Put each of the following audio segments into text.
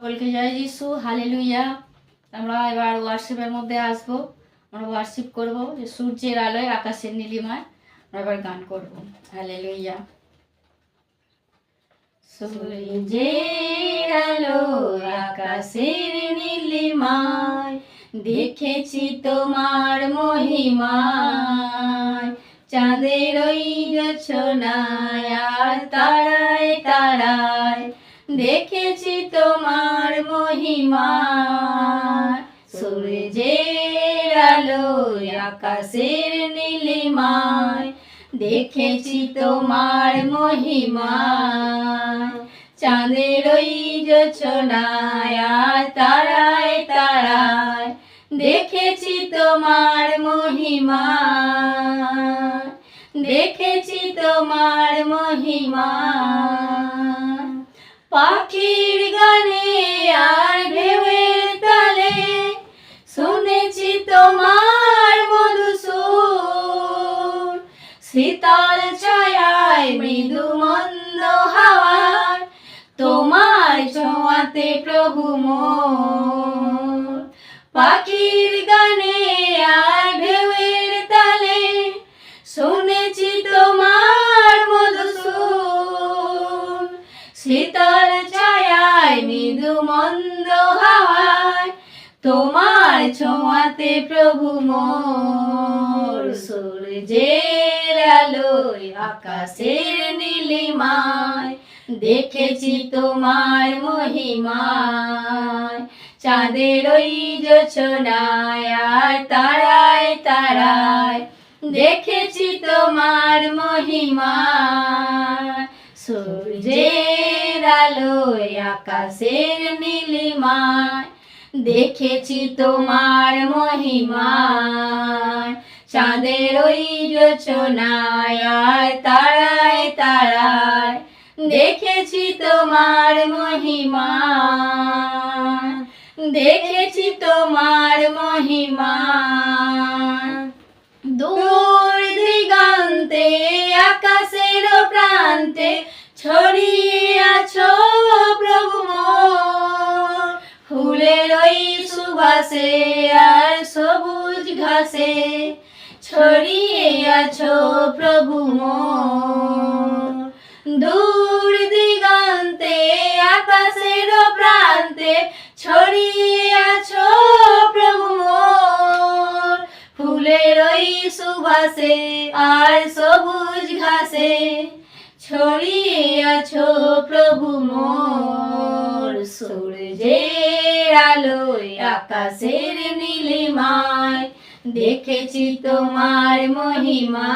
সকলকে জয় যিশু, হালেলুয়া। আমরা এবার ওয়ার্শিপের মধ্যে আসবো। আমরা ওয়ার্শিপ করব যে সূর্যের আলোয় আকাশের নীলিমায়। আমরা এবার গান করব হালেলুয়া। সূর্যের আলো আকাশের নীলিমায়, দেখেছি তোমার মহিমায়। চাঁদের ওই জোছনায় আর তারায় তারায়, দেখেছি তোমার মহিমা। সূর্যের আলোয় আকাশের নীলিমায়, দেখেছি তোমার মহিমা। চাঁদের ওই জোছনায় আর তারায় তারায়, দেখেছি তোমার মহিমা। দেখেছি তোমার মহিমা। পাখির গানে আর ঢেউয়ের তালে, শুনেছি তোমার মধু সুর। শীতল ছায়ায় মৃদু মন্দ হাওয়ার, তোমার ছোঁয়াতে প্রভু মোর। পাখির গানে আর ঢেউয়ের তালে, শুনেছি তোমার মধু সুর। শীতল ছায়ায় মৃদু মন্দ হাওয়ায়, তোমার ছোঁয়াতে প্রভু মোর। সূর্যের আলোয় আকাশের নীলিমায়, দেখেছি তোমার মহিমায়। চাঁদের ওই জোছনায় আর তারায় তারায়, দেখেছি তোমার মহিমা। সূর্যের আলোয় আকাশের নীলিমায়, দেখেছি তোমার মহিমা। চাঁদের ওই জোছনায় আর তারায় তারায়, দেখেছি তোমার মহিমা। দেখেছি তোমার মহিমা। দূর দিগন্তে আকাশের প্রান্তে, ছড়িয়ে আছো প্রভু মোর। ফুলের ওই সুবাসে আর সবুজ ঘাসে, ছড়িয়ে আছো প্রভু মোর। দূর দিগন্তে আকাশের প্রান্তে, ছড়িয়ে আছো প্রভু মোর। ফুলের ওই সুবাসে আর সবুজ ঘাসে, ছড়িয়ে আছো প্রভু মোর। সূর্যের আলোয় আকাশের নীলিমায়, দেখেছি তোমার মহিমা।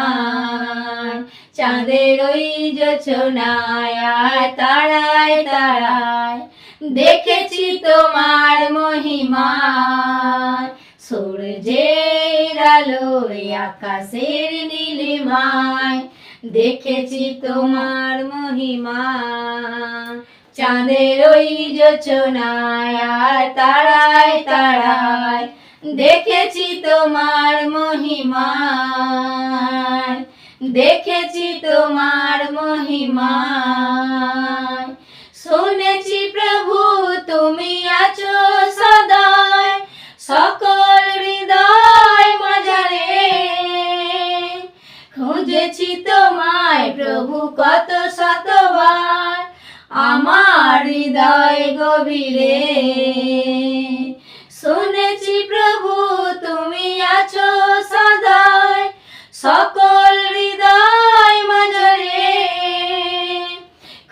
চাঁদের ওই জোছনায় আর তারায় তারায়, দেখেছি তোমার মহিমা। সূর্যের আলোয় আকাশের নীলিমায়, দেখেছি তোমার মহিমা। চাঁদের ওই জোছনায় আর তারায় তারায়, দেখেছি তোমার মহিমা। দেখেছি তোমার মহিমা। শুনেছি প্রভু তুমি আছো সদায়, সকল হৃদয় মাঝারে। খুঁজেছি তোমায় প্রভু কত শতবার, আমার হৃদয় গভীরে। শুনেছি প্রভু তুমি আছো সদায়, সকল হৃদয় মাঝারে।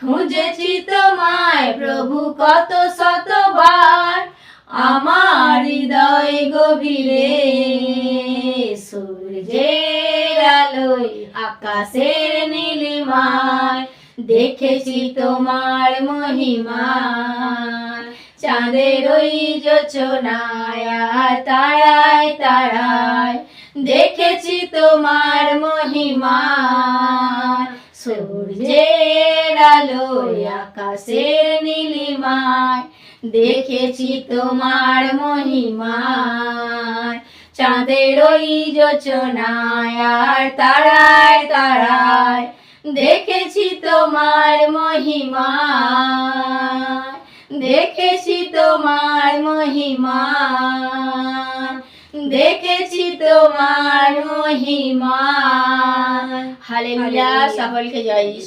খুঁজেছি তোমায় প্রভু কত শতবার, আমার হৃদয় গভীরে। সূর্যের আলোয় আকাশের নীলিমায়, দেখেছি তোমার মহিমা। চাঁদের ওই জোছনায় আর তারায় তারায়, দেখেছি তোমার মহিমা। সূর্যের আলোয় আকাশের নীলিমায়, দেখেছি তোমার মহিমা। চাঁদের ওই জোছনায় আর তারায় তারায়, দেখেছি তোমার মহিমা। দেখেছি তোমার মহিমা, দেখেছি তোমার মহিমা। হালেলুয়া, সকলকে জয় যিশু।